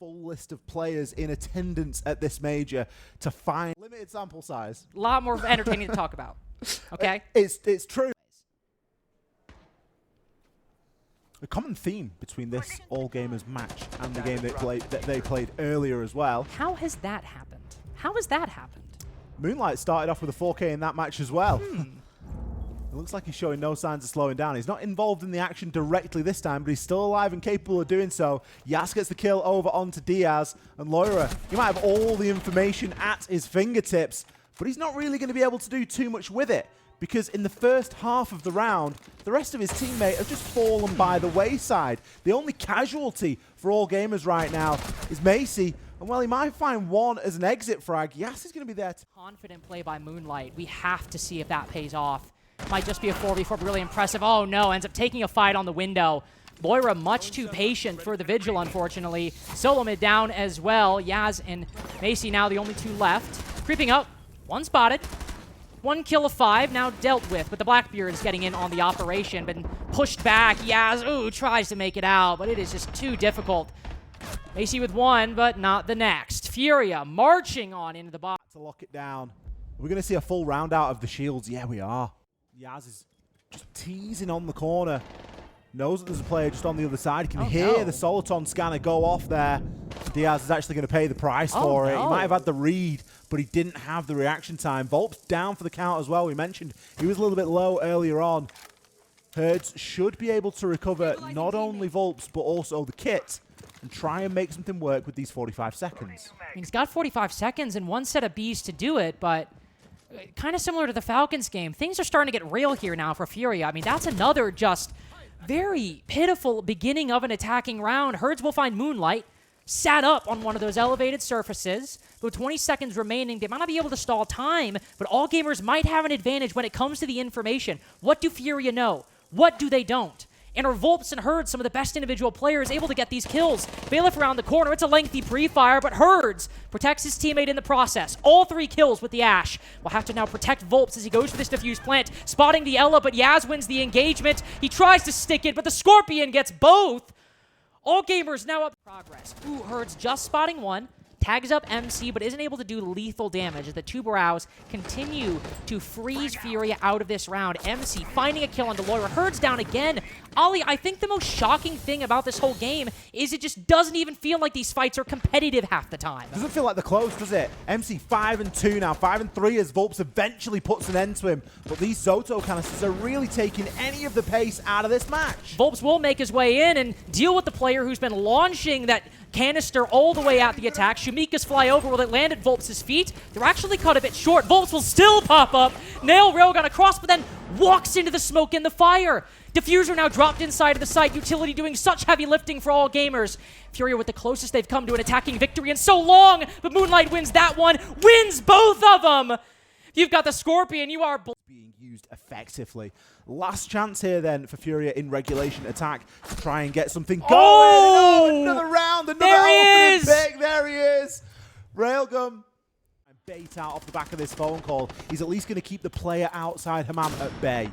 full list of players in attendance at this major to find limited sample size. A lot more entertaining to talk about. Okay? It's true. A common theme between this All Gamers match and the game that they played earlier as well. How has that happened? How has that happened? Moonlight started off with a 4K in that match as well. It looks like he's showing no signs of slowing down. He's not involved in the action directly this time, but he's still alive and capable of doing so. Yas gets the kill over onto Diaz, and Loira, he might have all the information at his fingertips, but he's not really going to be able to do too much with it, because in the first half of the round, the rest of his teammate have just fallen by the wayside. The only casualty for All Gamers right now is Macy, and while he might find one as an exit frag, Yas is going to be there. Confident play by Moonlight. We have to see if that pays off. Might just be a 4v4, but really impressive. Oh no, ends up taking a fight on the window. Loira much too patient for the Vigil, unfortunately. Solo mid down as well. Yaz and Macy now the only two left. Creeping up, one spotted. 1 kill of 5, now dealt with, but the Blackbeard is getting in on the operation, been pushed back. Yaz, ooh, tries to make it out, but it is just too difficult. Macy with 1, but not the next. FURIA marching on into the box. To lock it down. We're going to see a full round out of the shields. Yeah, we are. Yaz is just teasing on the corner. Knows that there's a player just on the other side. He can hear the Soliton scanner go off there. Diaz is actually going to pay the price for it. He might have had the read, but he didn't have the reaction time. Volp's down for the count as well. We mentioned he was a little bit low earlier on. Herds should be able to recover not only Volps, but also the kit and try and make something work with these 45 seconds. I mean, he's got 45 seconds and one set of Bs to do it, but kind of similar to the Falcons game, things are starting to get real here now for FURIA. I mean, that's another just very pitiful beginning of an attacking round. Herds will find Moonlight sat up on one of those elevated surfaces. With 20 seconds remaining, they might not be able to stall time, but All Gamers might have an advantage when it comes to the information. What do FURIA know? What do they don't? And are Volps and Herds some of the best individual players able to get these kills? Bailiff around the corner. It's a lengthy pre-fire, but Herds protects his teammate in the process. All 3 kills with the Ash. Will have to now protect Volps as he goes for this defuse plant. Spotting the Ella, but Yaz wins the engagement. He tries to stick it, but the Scorpion gets both. All Gamers now up progress. Ooh, Herds just spotting 1. Tags up MC, but isn't able to do lethal damage as the two Brows continue to freeze FURIA out of this round. MC finding a kill on Deloira. Herds down again. Ollie, I think the most shocking thing about this whole game is it just doesn't even feel like these fights are competitive half the time. Doesn't feel like they're close, does it? MC 5-2 now, 5-3 as Volps eventually puts an end to him. But these Zoto canisters are really taking any of the pace out of this match. Volps will make his way in and deal with the player who's been launching that canister all the way at the attack. Shumika's fly over. Will it land at Volps' feet? They're actually cut a bit short. Volps will still pop up. Nail Railgun across, but then walks into the smoke and the fire. Diffuser now dropped inside of the site. Utility doing such heavy lifting for All Gamers. FURIA with the closest they've come to an attacking victory in so long, but Moonlight wins that one. Wins both of them. You've got the Scorpion. You are being used effectively. Last chance here then for FURIA in regulation attack to try and get something going. Oh, another round, another opening pick. There he is. Railgun. And bait out off the back of this phone call. He's at least going to keep the player outside Hammam at bay.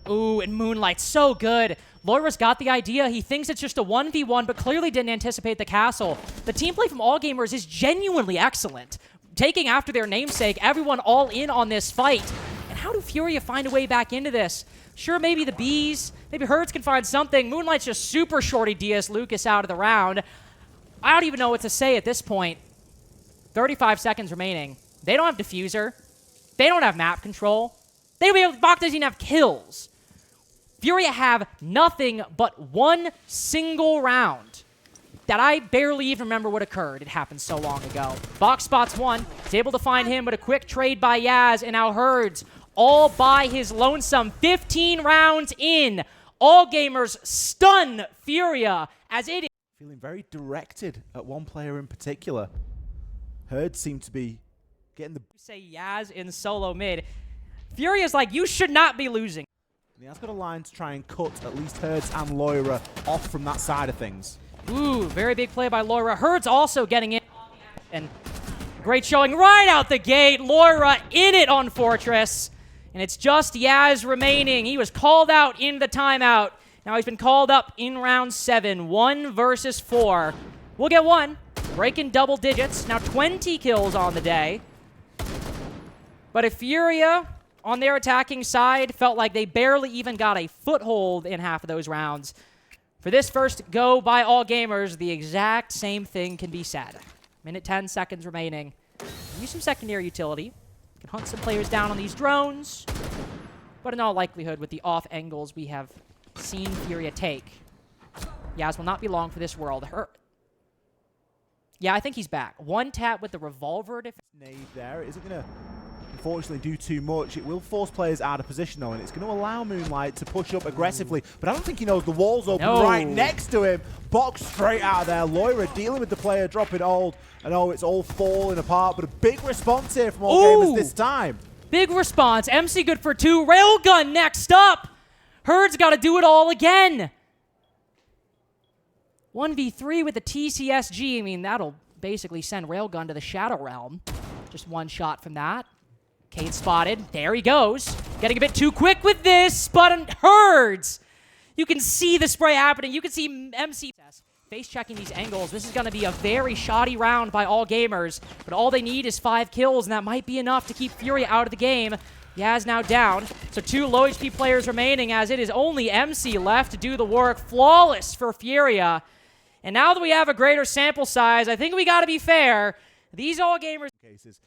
Ooh, and Moonlight, so good. Loira's got the idea. He thinks it's just a 1v1, but clearly didn't anticipate the castle. The team play from All Gamers is genuinely excellent. Taking after their namesake, everyone all in on this fight. And how do FURIA find a way back into this? Sure, maybe the Bees, maybe Herds can find something. Moonlight's just super shorty DS Lucas out of the round. I don't even know what to say at this point. 35 seconds remaining. They don't have Diffuser. They don't have map control. Bach doesn't even have kills. FURIA have nothing but one single round that I barely even remember what occurred. It happened so long ago. Bach spots 1. He's able to find him, but a quick trade by Yaz, and now Herds all by his lonesome. 15 rounds in. All Gamers stun FURIA as it is. Feeling very directed at one player in particular. Herds seem to be getting the... Say Yaz in solo mid. FURIA's like, you should not be losing. And he has got a line to try and cut at least Herds and Loira off from that side of things. Ooh, very big play by Loira. Herds also getting in. And great showing right out the gate. Loira in it on Fortress. And it's just Yaz remaining. He was called out in the timeout. Now he's been called up in round 7. 1 versus 4. We'll get 1. breaking double digits. Now 20 kills on the day. But if FURIA, on their attacking side, felt like they barely even got a foothold in half of those rounds, for this first go by all gamers, the exact same thing can be said. Minute 10 seconds remaining. Use some secondary utility. Can hunt some players down on these drones. But in all likelihood, with the off angles we have seen FURIA take, Yaz will not be long for this world. Yeah, I think he's back. One tap with the revolver. Nade there. It isn't going to, unfortunately, do too much. It will force players out of position, though, and it's going to allow Moonlight to push up aggressively. But I don't think he knows the wall's open right next to him. Box straight out of there. Loira dealing with the player, dropping ult. And oh, it's all falling apart, but a big response here from all gamers this time. Big response. MC good for 2. Railgun next up. Herd's got to do it all again. 1v3 with the TCSG. I mean, that'll basically send Railgun to the Shadow Realm. Just one shot from that. Cade spotted. There he goes. Getting a bit too quick with this, but Herds. You can see the spray happening. You can see MC face checking these angles. This is going to be a very shoddy round by all gamers, but all they need is 5 kills, and that might be enough to keep FURIA out of the game. Yaz now down, so 2 low HP players remaining, as it is only MC left to do the work. Flawless for FURIA. And now that we have a greater sample size, I think we got to be fair. These all gamers cases,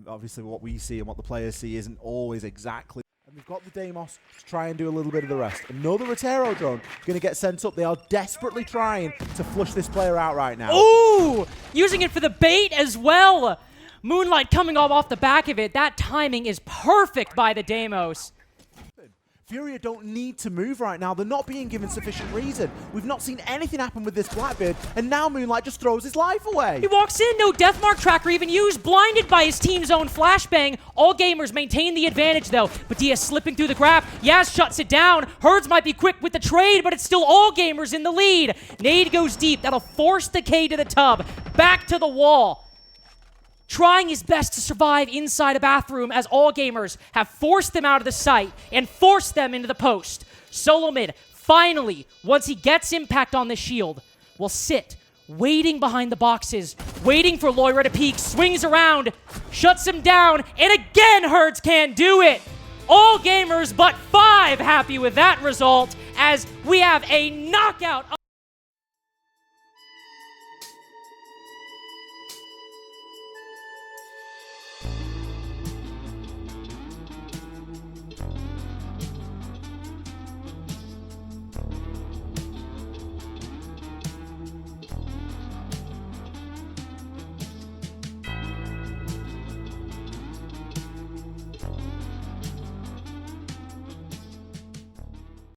obviously what we see and what the players see isn't always exactly. And we've got the Deimos to try and do a little bit of the rest. Another Rotero drone going to get sent up. They are desperately trying to flush this player out right now. Ooh! Using it for the bait as well. Moonlight coming off the back of it. That timing is perfect by the Deimos. FURIA don't need to move right now. They're not being given sufficient reason. We've not seen anything happen with this Blackbeard, and now Moonlight just throws his life away. He walks in, no Deathmark tracker even used, blinded by his team's own flashbang. All gamers maintain the advantage though, but Dia slipping through the grab. Yaz shuts it down. Herds might be quick with the trade, but it's still all gamers in the lead. Nade goes deep. That'll force the K to the tub. Back to the wall. Trying his best to survive inside a bathroom, as all gamers have forced them out of the site and forced them into the post. Solo mid, finally, once he gets impact on the shield, will sit, waiting behind the boxes, waiting for Loira to peek, swings around, shuts him down, and again Herds can't do it. All gamers but 5 happy with that result, as we have a knockout.